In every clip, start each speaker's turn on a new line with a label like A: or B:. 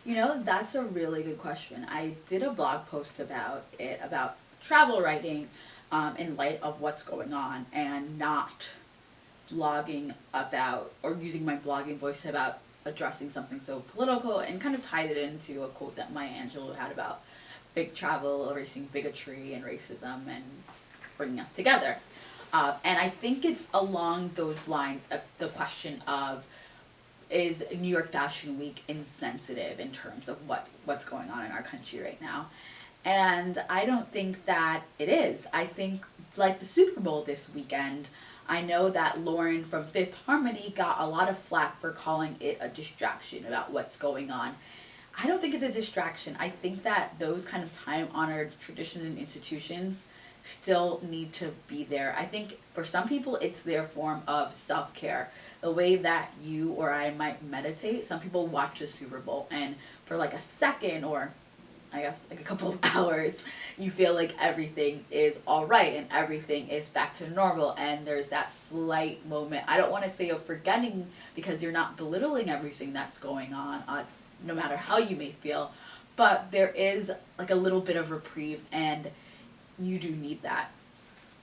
A: That's a really good question. I did a blog post about it, about travel writing in light of what's going on, and not blogging about, or using my blogging voice about addressing something so political, and kind of tied it into a quote that Maya Angelou had about big travel, erasing bigotry and racism, and bringing us together. And I think it's along those lines of the question of, is New York Fashion Week insensitive in terms of what's going on in our country right now? And I don't think that it is. I think, like the Super Bowl this weekend, I know that Lauren from Fifth Harmony got a lot of flack for calling it a distraction about what's going on. I don't think it's a distraction. I think that those kind of time honored traditions and institutions still need to be there. I think for some people it's their form of self care. The way that you or I might meditate, some people watch the Super Bowl and for like a second, or I guess like a couple of hours, you feel like everything is all right and everything is back to normal, and there's that slight moment. I don't want to say of forgetting, because you're not belittling everything that's going on, no matter how you may feel, but there is like a little bit of reprieve, and you do need that.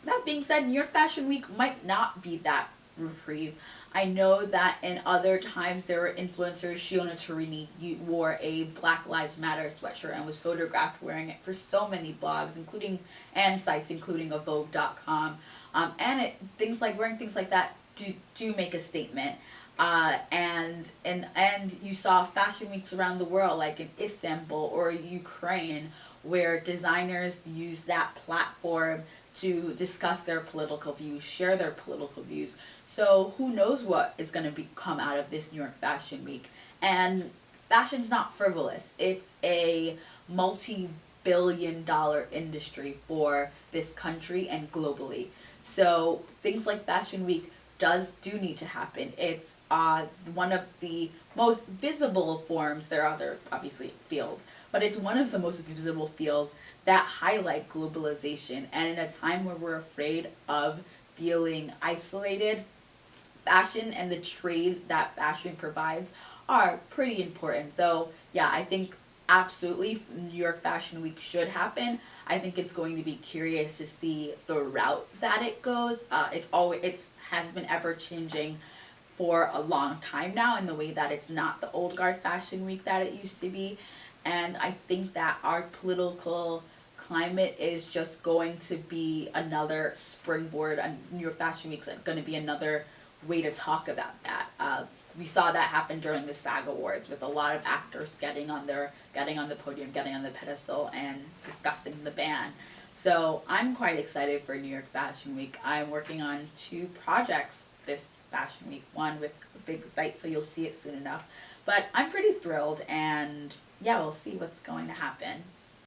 A: That being said, New York Fashion Week might not be that reprieve. I know that in other times there were influencers. Shiona Turini wore a Black Lives Matter sweatshirt and was photographed wearing it for so many blogs, including and sites, including a Vogue.com. Things like wearing things like that do make a statement. And you saw fashion weeks around the world, like in Istanbul or Ukraine, where designers use that platform to discuss their political views, share their political views. So who knows what is going to come out of this New York Fashion Week. And fashion's not frivolous. It's a multi-billion-dollar industry for this country and globally. So things like Fashion Week do need to happen. It's one of the most visible forms. There are other, obviously, fields, but it's one of the most visible fields that highlight globalization. And in a time where we're afraid of feeling isolated, fashion and the trade that fashion provides are pretty important. So yeah, I think absolutely New York Fashion Week should happen. I think it's going to be curious to see the route that it goes. It's has been ever changing for a long time now, in the way that it's not the old guard Fashion Week that it used to be. And I think that our political climate is just going to be another springboard, and New York Fashion Week is going to be another way to talk about that. We saw that happen during the SAG Awards, with a lot of actors getting on the podium, getting on the pedestal, and discussing the ban. So I'm quite excited for New York Fashion Week. I'm working on 2 projects this Fashion Week. One with a big site, so you'll see it soon enough. But I'm pretty thrilled, and yeah, we'll see what's going to happen.